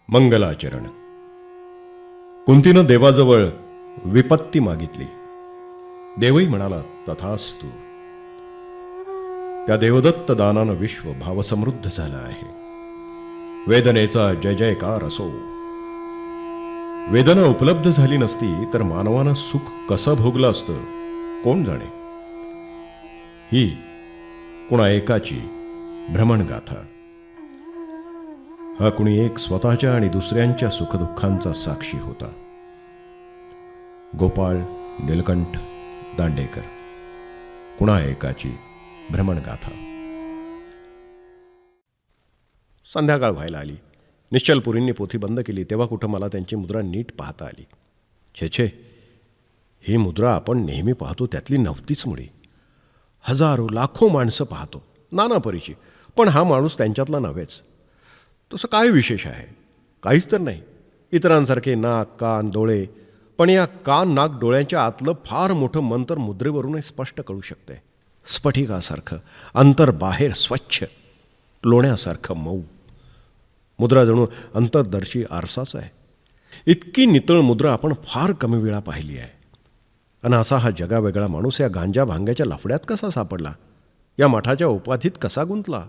मंगलाचरण. कुंतीनं देवाजवळ विपत्ती मागितली. देवही म्हणाला तथास्तु. त्या देवदत्त दानानं विश्व भावसमृद्ध झालं आहे. वेदनेचा जय जयकार असो. वेदना उपलब्ध झाली नसती तर मानवानं सुख कसं भोगलं असतं कोण जाणे. ही कुणा एकाची भ्रमणगाथा. हा कुणी एक स्वतःच्या आणि दुसऱ्यांच्या सुखदुःखांचा साक्षी होता. गोपाळ नीलकंठ दांडेकर. कुणा एकाची भ्रमणगाथा. संध्याकाळ व्हायला आली. निश्चलपुरींनी पोथी बंद केली तेव्हा कुठं मला त्यांची मुद्रा नीट पाहता आली. छे, ही मुद्रा आपण नेहमी पाहतो त्यातली नव्हतीच मुळी. हजारो लाखो माणसं पाहतो नाना परीची, पण हा माणूस त्यांच्यातला नव्हेच. तसं काय विशेष आहे? काहीच तर नाही. इतरांसारखे नाक कान डोळे, पण या कान नाक डोळ्यांच्या आतलं फार मोठं मन तर मुद्रेवरूनही स्पष्ट कळू शकते. स्फटिकासारखं अंतर बाहेर स्वच्छ, लोण्यासारखं मऊ. मुद्रा जणू अंतर्दर्शी आरसाच आहे. इतकी नितळ मुद्रा आपण फार कमी वेळा पाहिली आहे. आणि असा हा जगावेगळा माणूस या गांजा भांग्याच्या लफड्यात कसा सापडला? या मठाच्या उपाधीत कसा गुंतला?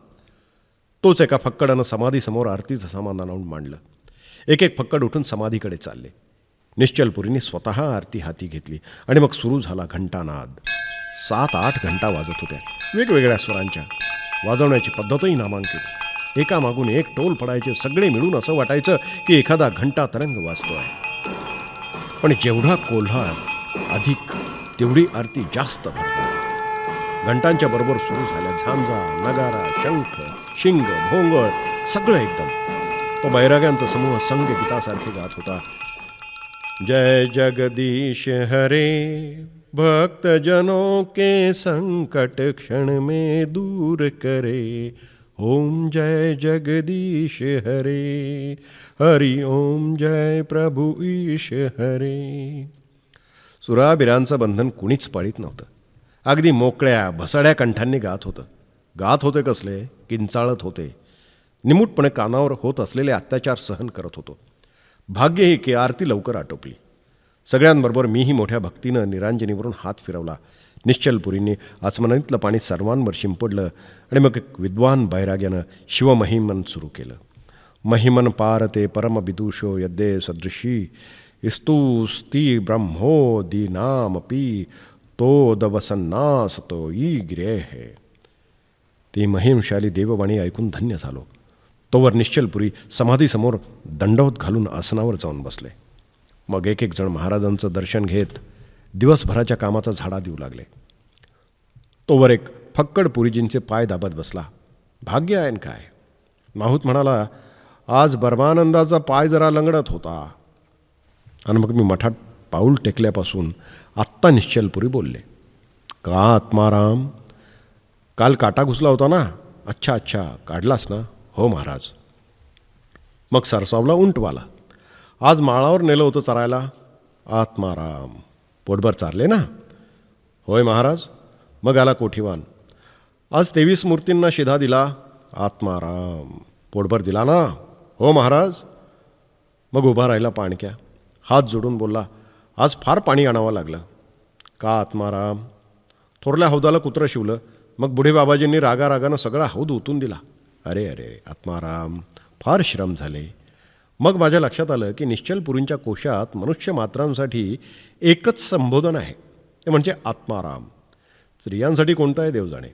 तोच एका फक्कडानं समाधीसमोर आरतीचं सामान आणून मांडलं. एक फक्कड उठून समाधीकडे चालले. निश्चलपुरीने स्वतः आरती हाती घेतली आणि मग सुरू झाला घंटानाद. 7-8 घंटा वाजत होत्या, वेगवेगळ्या स्वरांच्या. वाजवण्याची पद्धतही नामांकित. एकामागून एक टोल पडायचे. सगळे मिळून असं वाटायचं की एखादा घंटा तरंग वाजतो आहे. पण जेवढा कोल्हा अधिक तेवढी आरती जास्त भरते. घंटांच्या बरोबर सुरू झाल्या झांजा, नगारा, शंख, शिंग, भोंगळ, सगळं एकदम. तो बैराग्यांचा समूह संगीतासारखे गात होता. जय जगदीश हरे, भक्तजनों के संकट क्षण में दूर करे. ओम जय जगदीश हरे, हरि ओम जय प्रभु ईश हरे. सुराबिरांचं बंधन कुणीच पाळीत नव्हतं. अगदी मोकळ्या भसाड्या कंठांनी गात होतं. गात होते कसले? किंचाळत होते. निमूटपणे कानावर होत असलेले अत्याचार सहन करत होतो. भाग्य ही की आरती लवकर आटोपली. सगळ्यांबरोबर मीही मोठ्या भक्तीनं निरांजनीवरून हात फिरवला. निश्चलपुरींनी आचमनीतलं पाणी सर्वांवर शिंपडलं आणि मग एक विद्वान बैराग्यानं शिवमहिमन सुरू केलं. महिमन पारते परमविदुषो यद्दे सदृशी स्तुस्ती ब्रह्मोदी नामपी तो दवसन्नास तो ई ग्रेह. ती महिमशाली देववाणी ऐकून धन्य झालो. तोवर निश्चलपुरी समाधीसमोर दंडवत घालून आसनावर जाऊन बसले. मग एक जण महाराजांचं दर्शन घेत दिवसभराच्या कामाचा झाडा देऊ लागले. तोवर एक फक्कड पुरीजींचे पाय दाबत बसला. भाग्य आहे काय? माहूत म्हणाला, आज परमानंदाचा पाय जरा लंगडत होता. आणि मग मी मठात पाऊल टेकल्यापासून आत्ता निश्चलपुरी बोलले. का आत्माराम, काल काटा घुसला होता ना? अच्छा काढलास ना? हो महाराज. मग सरसावला उंटवाला. आज माळावर नेलं होतं चरायला? आत्माराम. पोटभर चारले ना? होय महाराज. मग आला कोठीवान. आज 23 मूर्तींना शिधा दिला? आत्माराम. पोटभर दिला ना? हो महाराज. मग उभा राहिला पाणक्या. हात जोडून बोलला, आज फार पाणी आणावं लागलं. का आत्माराम? थोरल्या हौदाला कुत्रं शिवलं. मग बुढे बाबाजींनी रागारागानं सगळा हौद ओतून दिला. अरे आत्माराम, फार श्रम झाले. मग माझ्या लक्षात आलं की निश्चलपुरींच्या कोशात मनुष्य मात्रांसाठी एकच संबोधन आहे, ते म्हणजे आत्माराम. स्त्रियांसाठी कोणतं आहे देव जाणे.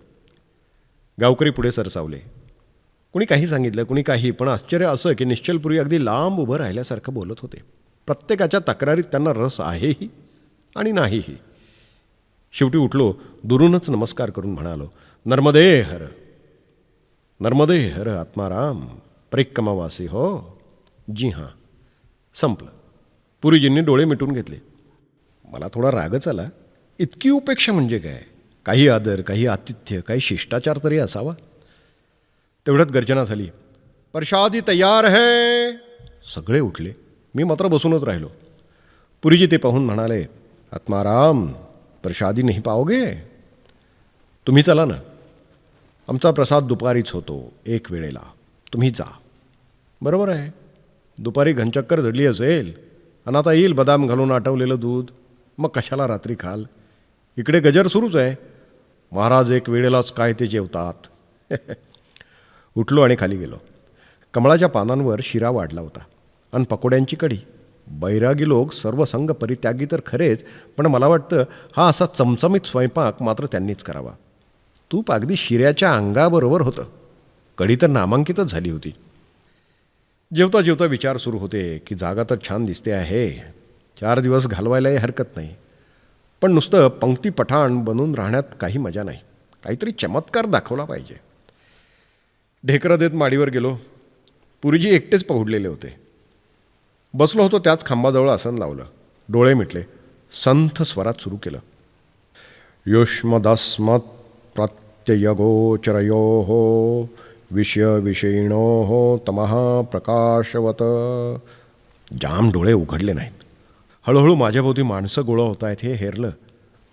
गावकरी पुढे सरसावले. कुणी काही सांगितलं, कुणी काही. पण आश्चर्य असं की निश्चलपुरी अगदी लांब उभं राहिल्यासारखं बोलत होते. प्रत्येकाच्या तक्रारीत त्यांना रस आहेही आणि नाहीही. शेवटी उठलो, दुरूनच नमस्कार करून म्हणालो, नर्मदे हर, नर्मदे हर आत्माराम, परिक्रमावासी हो. जी हां. संपलं. पुरीजींनी डोळे मिटून घेतले. मला थोडा रागच आला. इतकी उपेक्षा म्हणजे काय? काही आदर, काही आतिथ्य, काही शिष्टाचार तरी असावा. तेवढ्यात गर्जना झाली. प्रसादी तयार है. सगळे उठले. मी मात्र बसूनच राहिलो. पुरीजी ते पाहून म्हणाले, आत्माराम, प्रसादी नाही पाओगे? तुम्ही चला ना. आमचा प्रसाद दुपारीच होतो 1 वेळेला. तुम्ही जा. बरोबर आहे. दुपारी घनचक्कर जडली असेल आणि आता येईल बदाम घालून आटवलेलं दूध, मग कशाला रात्री खाल. इकडे गजर सुरूच आहे. महाराज एक वेळेलाच काय ते जेवतात. उठलो आणि खाली गेलो. कमळाच्या पानांवर शिरा वाढला होता आणि पकोड्यांची कढी. बैरागी लोक सर्वसंग परित्यागी तर खरेच, पण मला वाटतं हा असा चमचमीत स्वयंपाक मात्र त्यांनीच करावा. तूप अगदी शिऱ्याच्या अंगाबरोबर होतं. कढी तर नामांकितच झाली होती. जेवता जेवता विचार सुरू होते की जागा तर छान दिसते आहे, 4 दिवस घालवायलाही हरकत नाही, पण नुसतं पंक्ती पठाण बनून राहण्यात काही मजा नाही. काहीतरी चमत्कार दाखवला पाहिजे. ढेकरं देत माडीवर गेलो. पुरीजी एकटेच पहुडलेले होते. बसलो होतो त्याच खांबाजवळ आसन लावलं. डोळे मिटले. संथ स्वरात सुरू केलं. युष्मदस्मत् प्रत्ययगोचरयोः विषयविषयिणोः तमः प्रकाशवत. जाम डोळे उघडले नाहीत. हळूहळू माझ्याभोवती माणसं गोळा होत आहेत हे हेरलं,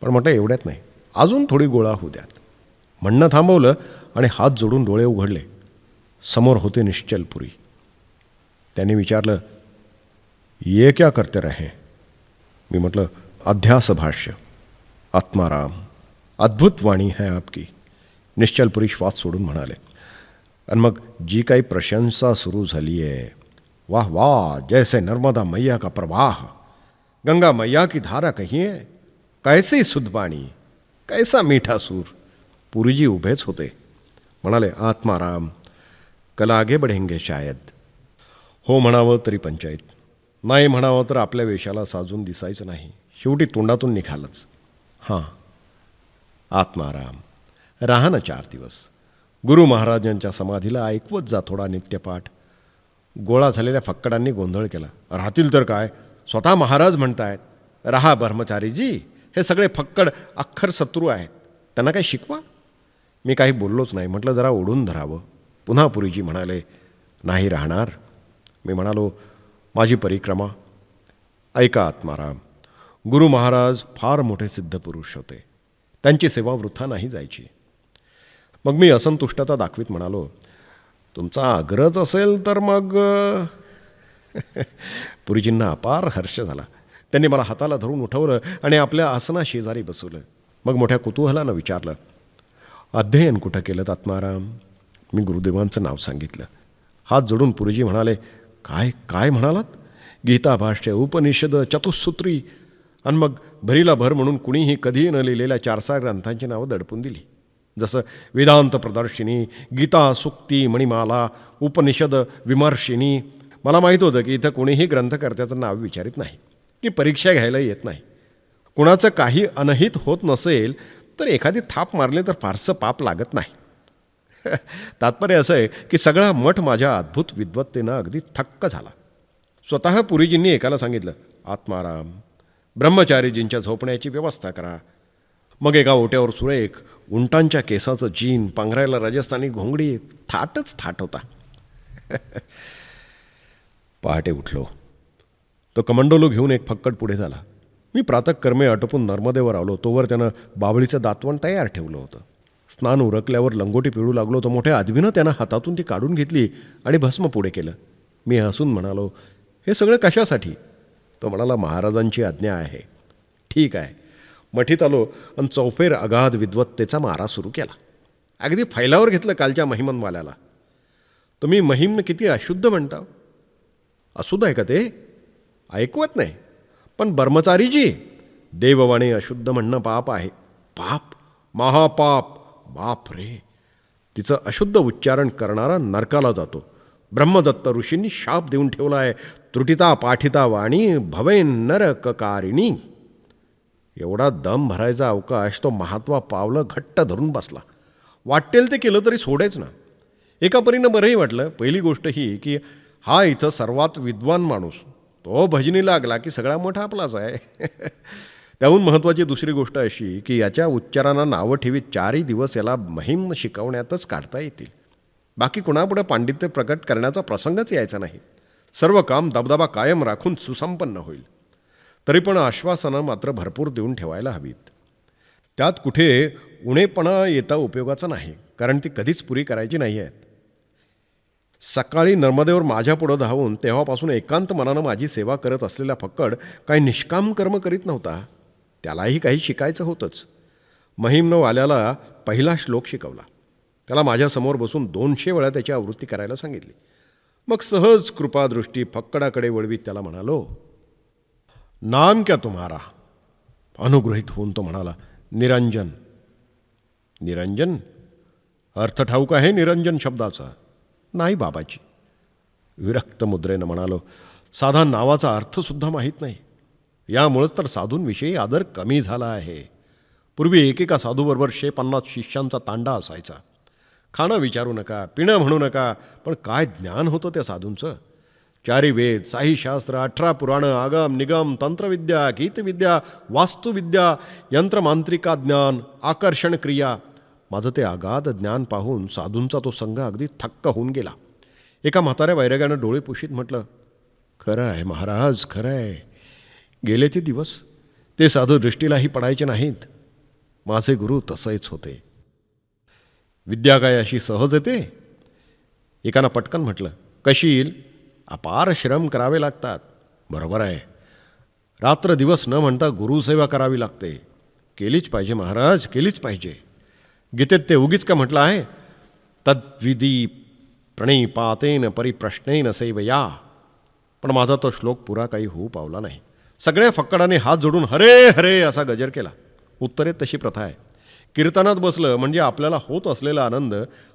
पण म्हटलं एवढ्यात नाही, अजून थोडी गोळा होऊ द्यात. म्हणणं थांबवलं आणि हात जोडून डोळे उघडले. समोर होते निश्चलपुरी. त्यांनी विचारलं, ये क्या करते रहे. मी म्हटलं, अध्यास भाष्य. आत्माराम, अद्भुत वाणी है आपकी. निश्चलपुरी श्वास सोडून म्हणाले. आणि मग जी काही प्रशंसा सुरू झाली आहे, वाह वाह, जैसे नर्मदा मैया का प्रवाह, गंगा मैया की धारा कहिए, कैसे शुद्ध पाणी, कैसा मीठा सूर. पुरीजी उभेच होते. म्हणाले, आत्माराम, कल आगे बढ़ेंगे शायद. हो म्हणावं तरी पंचायत, नाही म्हणावं तर आपल्या वेशाला साजून दिसायचं नाही. शेवटी तोंडातून निघालच, हां आत्माराम. राहा ना 4 दिवस. गुरु महाराजांच्या समाधीला ऐकवत जा थोडा नित्यपाठ. गोळा झालेल्या फक्कडांनी गोंधळ केला. राहतील तर काय, स्वतः महाराज म्हणतायत रहा ब्रह्मचारीजी. हे सगळे फक्कड अख्खर शत्रू आहेत, त्यांना काय शिकवा. मी काही बोललोच नाही. म्हटलं जरा ओढून धरावं. पुन्हा पुरीजी म्हणाले, नाही राहणार. मी म्हणालो, माझी परिक्रमा. ऐका आत्माराम, गुरु महाराज फार मोठे सिद्धपुरुष होते, त्यांची सेवा वृथा नाही जायची. मग मी असंतुष्टता दाखवीत म्हणालो, तुमचा आग्रहच असेल तर मग. पुरीजींना अपार हर्ष झाला. त्यांनी मला हाताला धरून उठवलं आणि आपल्या आसनाशेजारी बसवलं. मग मोठ्या कुतूहलानं विचारलं, अध्ययन कुठं केलं आत्माराम. मी गुरुदेवांचं नाव सांगितलं. हात जोडून पुरीजी म्हणाले, काय काय म्हणालात. गीता भाष्य, उपनिषद, चतुसूत्री, आणि मग भरीला भर म्हणून कुणीही कधीही न लिहिलेल्या 4-6 ग्रंथांची नावं दडपून दिली. जसं वेदांत प्रदर्शिनी, गीता सुक्ती मणिमाला, उपनिषद विमर्शिनी. मला माहीत होतं की इथं कोणीही ग्रंथकर्त्याचं नाव विचारित नाही, की परीक्षा घ्यायला येत नाही. कुणाचं काही अनहित होत नसेल तर एखादी थाप मारली तर फारसं पाप लागत नाही. तात्पर्य असं आहे की सगळा मठ माझ्या अद्भुत विद्वत्तेनं अगदी थक्क झाला. स्वतः पुरीजींनी एकाला सांगितलं, आत्माराम, ब्रह्मचारीजींच्या झोपण्याची व्यवस्था करा. मग एका ओट्यावर सुरेख उंटांच्या केसाचं जीन, पांघरायला राजस्थानी घोंगडी, थाटच थाट होता. पहाटे उठलो. तो कमंडोलो घेऊन एक फक्कड पुढे झाला. मी प्रातःकर्मे आटोपून नर्मदेवर आलो. तोवर त्यानं बावळीचं दातवण तयार ठेवलं होतं. स्नान उरकल्यावर लंगोटी पिळू लागलो. तो मोठ्या आदवीनं त्यानं हातातून ती काढून घेतली आणि भस्म पुढे केलं. मी हसून म्हणालो, हे सगळं कशासाठी. तो म्हणाला, महाराजांची आज्ञा आहे. ठीक आहे. मठीत आलो आणि चौफेर अगाध विद्वत्तेचा मारा सुरू केला. अगदी फैलावर घेतलं कालच्या महिमनवाल्याला. तुम्ही महिमनं किती अशुद्ध म्हणता. अशुद्ध आहे का ते. ऐकवत नाही. पण ब्रह्मचारीजी, देववाणी अशुद्ध म्हणणं पाप आहे. पाप, महापाप. बाप रे. तिचं अशुद्ध उच्चारण करणारा नरकाला जातो. ब्रह्मदत्त ऋषींनी शाप देऊन ठेवला आहे, त्रुटिता पाठिता वाणी भवेन नरककारिणी. एवढा दम भरायचा अवकाश तो महात्मा पावलं घट्ट धरून बसला. वाटेल ते केलं तरी सोडेच ना. एका परीनं बरंही वाटलं. पहिली गोष्ट ही की हा इथं सर्वात विद्वान माणूस, तो भजनी लागला की सगळा मोठा आपलाच आहे. त्याहून महत्त्वाची दुसरी गोष्ट अशी की याच्या उच्चारांना नावं ठेवीत 4 दिवस याला महिम शिकवण्यातच काढता येतील. बाकी कुणापुढं पांडित्य प्रकट करण्याचा प्रसंगच यायचा नाही. सर्व काम दबदबा कायम राखून सुसंपन्न होईल. तरी पण आश्वासनं मात्र भरपूर देऊन ठेवायला हवीत. त्यात कुठे उणेपणा येता उपयोगाचा नाही, कारण ती कधीच पुरी करायची नाही आहेत. सकाळी नर्मदेवर माझ्यापुढं धावून तेव्हापासून एकांत मनानं माझी सेवा करत असलेला फक्कड काही निष्काम कर्म करीत नव्हता. त्यालाही काही शिकायचं होतंच. महिमनं वाल्याला पहिला श्लोक शिकवला. त्याला माझ्यासमोर बसून 200 वेळा त्याची आवृत्ती करायला सांगितली. मग सहज कृपादृष्टी फक्कडाकडे वळवीत त्याला म्हणालो, नाम क्या तुम्हारा? अनुग्रहित होऊन तो म्हणाला, निरंजन. निरंजन? अर्थ ठाऊक आहे निरंजन शब्दाचा? नाही बाबाजी. विरक्त मुद्रेनं म्हणालो, साधा नावाचा अर्थसुद्धा माहीत नाही. यामुळंच तर साधूंविषयी आदर कमी झाला आहे. पूर्वी एकेका साधूबरोबर 150 शिष्यांचा तांडा असायचा. खाणं विचारू नका, पिणं म्हणू नका, पण काय ज्ञान होतं त्या साधूंचं. 4 वेद, 6 शास्त्र, 18 पुराणं, आगम निगम, तंत्रविद्या, गीतविद्या, वास्तुविद्या, यंत्रमांत्रिका ज्ञान, आकर्षण क्रिया. माझं ते अगाध ज्ञान पाहून साधूंचा तो संघ अगदी थक्क होऊन गेला. एका म्हाताऱ्या वैराग्यानं डोळे पुशीत म्हटलं, खरं आहे महाराज, खरं आहे. गेले ते दिवस ते साधू दृष्टीलाही पडायचे नाहीत. माझे गुरु तसेच होते. विद्या काय अशी सहज येते? एकानं पटकन म्हटलं, कशी येईल? अपार श्रम करावे लागतात. बरोबर आहे. रात्र दिवस न म्हणता गुरुसेवा करावी लागते. केलीच पाहिजे महाराज, केलीच पाहिजे. गीतेत ते उगीच का म्हटलं आहे, तद्विधी प्रणिपातेन परिप्रश्नेन सेवया. पण माझा तो श्लोक पुरा काही होऊ पावला नाही. सगळ्या फक्कडाने हात जोडून हरे हरे असा गजर केला. उत्तरेत तशी प्रथा आहे. कीर्तनात बसलं म्हणजे आपल्याला होत असलेला आनंद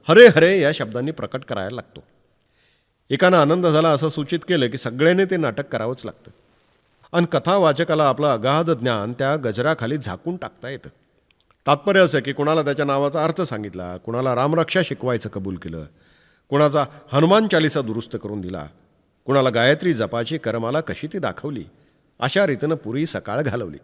हरे हरे या शब्दांनी प्रकट करायला लागतो. एकानं आनंद झाला असं सूचित केलं की सगळ्यांनी ते नाटक करावंच लागतं. आणि कथावाचकाला आपलं अगाध ज्ञान त्या गजराखाली झाकून टाकता येतं. तात्पर्य असं की कुणाला त्याच्या नावाचा अर्थ सांगितला, कुणाला रामरक्षा शिकवायचं कबूल केलं, कुणाचा हनुमान चालिसा दुरुस्त करून दिला, कुणाला गायत्री जपाची करमाला कशी ती दाखवली. अशा रीतीनं पुरी सकाळ घालवली.